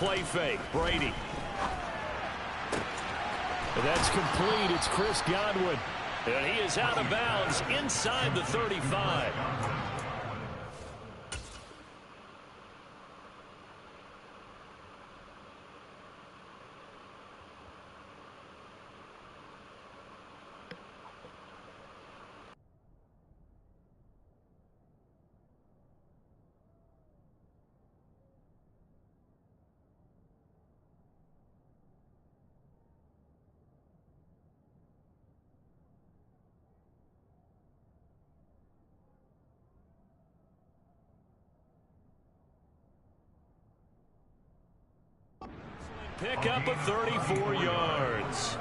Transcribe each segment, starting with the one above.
play fake. Brady. And that's complete. It's Chris Godwin. And he is out of bounds inside the 35. Pick up a 34 yards.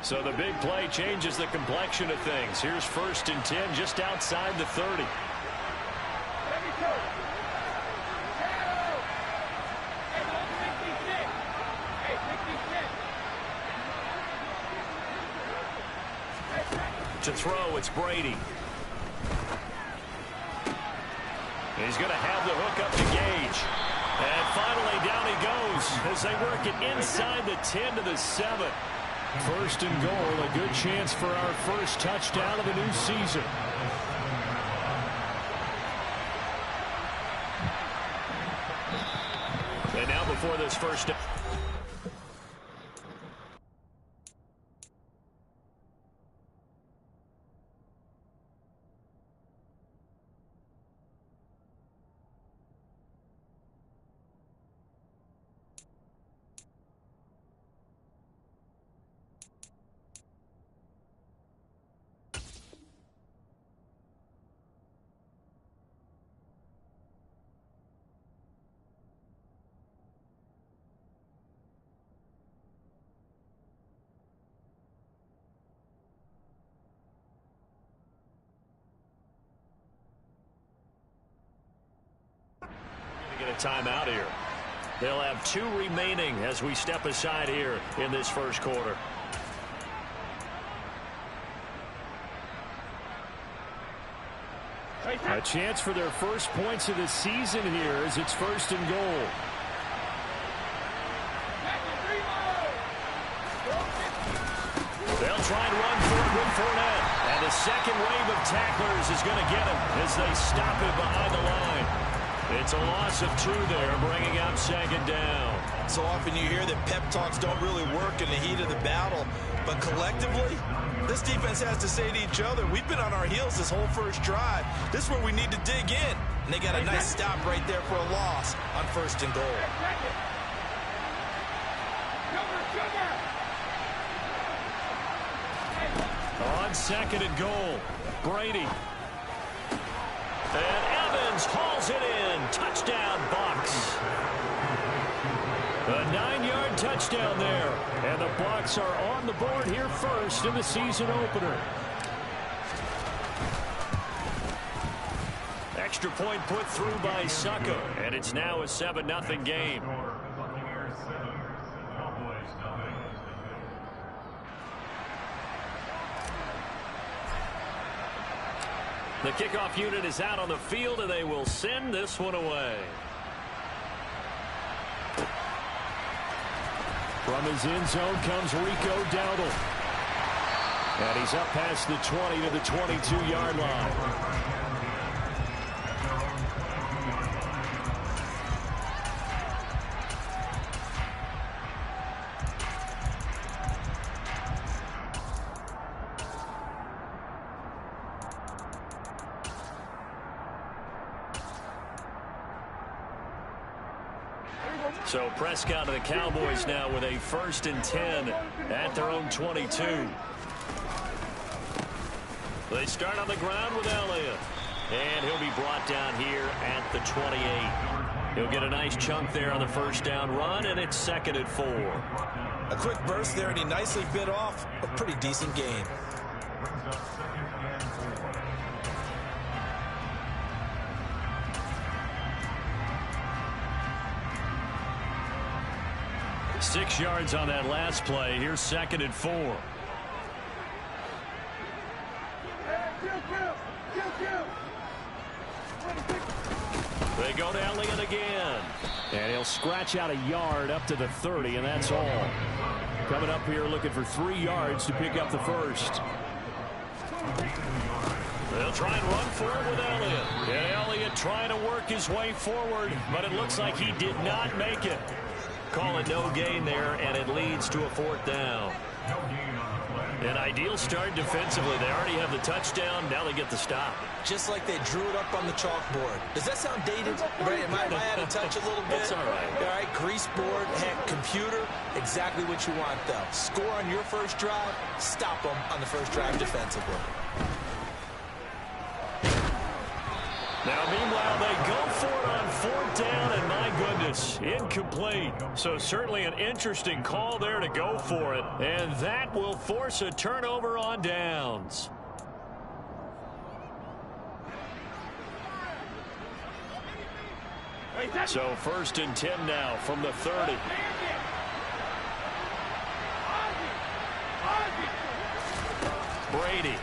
So the big play changes the complexion of things. Here's 1st and 10 just outside the 30. To throw, it's Brady. He's going to have the hook up to Gage. And finally down he goes as they work it inside the 10 to the 7. 1st and goal, a good chance for our first touchdown of the new season. And now before this first down. Get a timeout here. They'll have 2 remaining as we step aside here in this first quarter. A chance for their first points of the season here as it's 1st and goal. They'll try and run for it with Fournette. And the second wave of tacklers is going to get him as they stop him behind the line. It's a loss of 2 there, bringing up 2nd down. So often you hear that pep talks don't really work in the heat of the battle. But collectively, this defense has to say to each other, we've been on our heels this whole first drive. This is where we need to dig in. And they got a nice stop right there for a loss on 1st and goal. On 2nd and goal, Brady. And Evans hauls it in. Touchdown, Bucs. A 9-yard touchdown there. And the Bucs are on the board here first in the season opener. Extra point put through by Succo. And it's now a 7-0 game. The kickoff unit is out on the field, and they will send this one away. From his end zone comes Rico Dowdle. And he's up past the 20 to the 22-yard line. So Prescott and the Cowboys now with a 1st and 10 at their own 22. They start on the ground with Elliott. And he'll be brought down here at the 28. He'll get a nice chunk there on the first down run, and it's 2nd and 4. A quick burst there, and he nicely bit off a pretty decent gain. 6 yards on that last play. Here's 2nd and 4. They go to Elliott again. And he'll scratch out a yard up to the 30, and that's all. Coming up here looking for 3 yards to pick up the first. They'll try and run for it with Elliott. And Elliott trying to work his way forward, but it looks like he did not make it. Call it no gain there, and it leads to a 4th down. An ideal start defensively. They already have the touchdown. Now they get the stop. Just like they drew it up on the chalkboard. Does that sound dated? Right? Am I out of touch a little bit? That's all right. All right, grease board, heck, computer, exactly what you want, though. Score on your first drive, stop them on the first drive defensively. Now, meanwhile, they go for it on 4th down, and my goodness, incomplete. So certainly an interesting call there to go for it, and that will force a turnover on downs. So 1st and 10 now from the 30. Brady.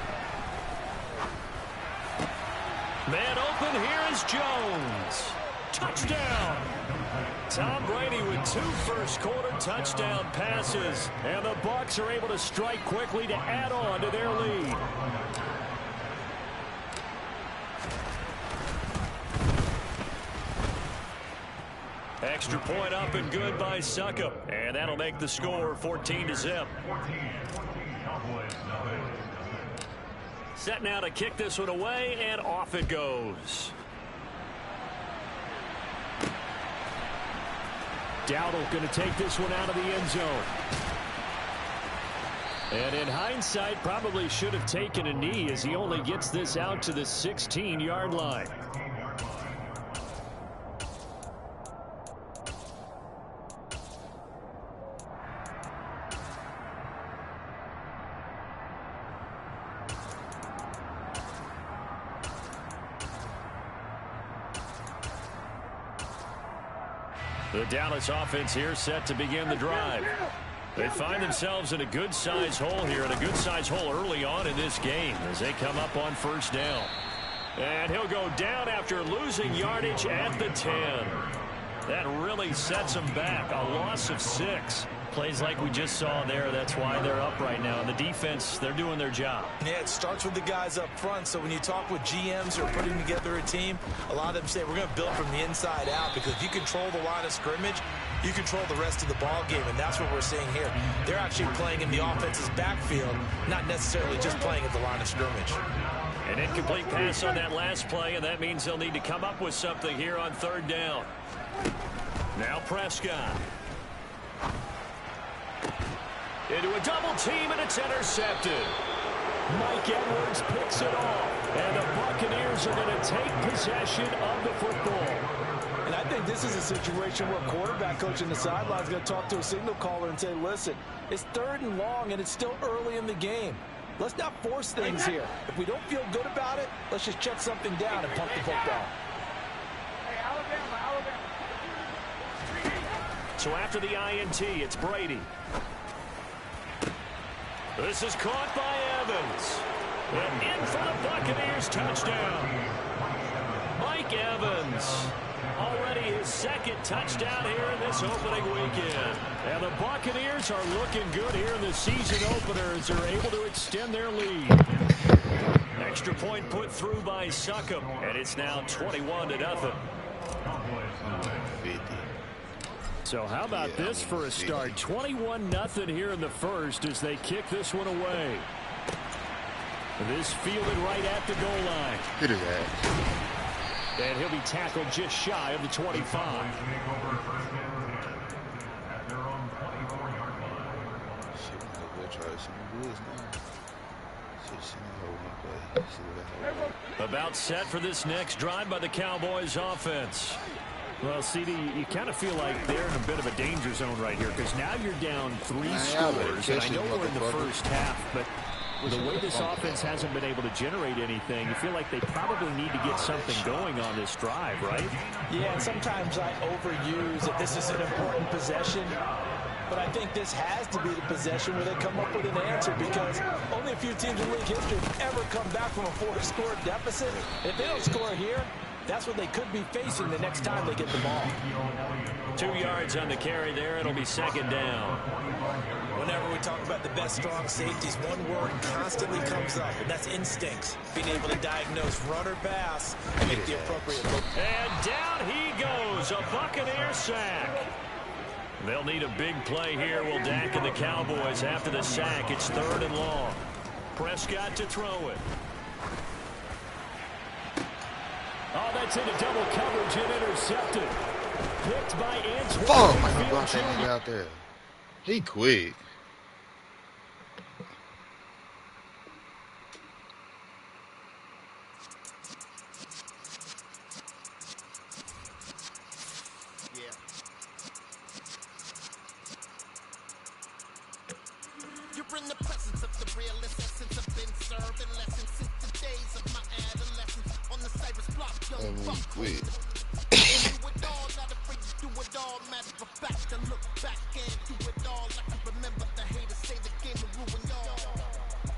Man open, here is Jones. Touchdown. Tom Brady with 2 first-quarter touchdown passes. And the Bucs are able to strike quickly to add on to their lead. Extra point up and good by Succop. And that'll make the score 14-0. Set now to kick this one away, and off it goes. Dowdle going to take this one out of the end zone. And in hindsight, probably should have taken a knee as he only gets this out to the 16-yard line. The Dallas offense here set to begin the drive. They find themselves in a good-sized hole here, and a good-sized hole early on in this game as they come up on 1st down. And he'll go down after losing yardage at the 10. That really sets him back. A loss of 6. Plays like we just saw there. That's why they're up right now. And the defense, they're doing their job. Yeah, it starts with the guys up front. So when you talk with GMs who are putting together a team, a lot of them say we're going to build from the inside out, because if you control the line of scrimmage, you control the rest of the ball game, and that's what we're seeing here. They're actually playing in the offense's backfield, not necessarily just playing at the line of scrimmage. An incomplete pass on that last play, and that means they'll need to come up with something here on 3rd down. Now Prescott. Into a double team, and it's intercepted. Mike Edwards picks it off, and the Buccaneers are going to take possession of the football. And I think this is a situation where quarterback coach in the sideline is going to talk to a signal caller and say, listen, it's 3rd and long, and it's still early in the game. Let's not force things here. If we don't feel good about it, let's just check something down and pump the football. So after the INT, it's Brady. This is caught by Evans. And in for the Buccaneers, touchdown. Mike Evans. Already his 2nd touchdown here in this opening weekend. And the Buccaneers are looking good here in the season opener as they're able to extend their lead. Extra point put through by Succop, and it's now 21-0. So how about this for a start? 21-0 here in the first as they kick this one away. This fielded right at the goal line. It is that. And he'll be tackled just shy of the 25. About set for this next drive by the Cowboys offense. Well, CD, you kind of feel like they're in a bit of a danger zone right here because now you're down 3 scores. And I know we're in the first half, but with the way this offense hasn't been able to generate anything, you feel like they probably need to get something going on this drive, right? Yeah, and sometimes I overuse if this is an important possession. but I think this has to be the possession where they come up with an answer, because only a few teams in league history have ever come back from a 4-score deficit. If they don't score here, that's what they could be facing the next time they get the ball. 2 yards on the carry there. It'll be second down. Whenever we talk about the best strong safeties, one word constantly comes up, and that's instincts. Being able to diagnose run or pass and make the appropriate look. And down he goes, a Buccaneer sack. They'll need a big play here, will Dak and the Cowboys. After the sack, it's 3rd and long. Prescott to throw it. Oh, that's into double coverage and intercepted. Picked by Antoine. Oh, my God, that nigga out there. He quit. You're in the presence of the realest essence. I've been serving lessons since the days of my adolescence. On the Cyrus block, young buck. Do it all, not afraid to do it all. Matter of fact, I look back and do it all. I can remember the haters say the game will ruin y'all.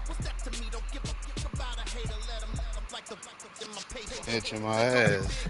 What's that to me? Don't give a fuck about a hater. Let them like the in my page. Itching my ass.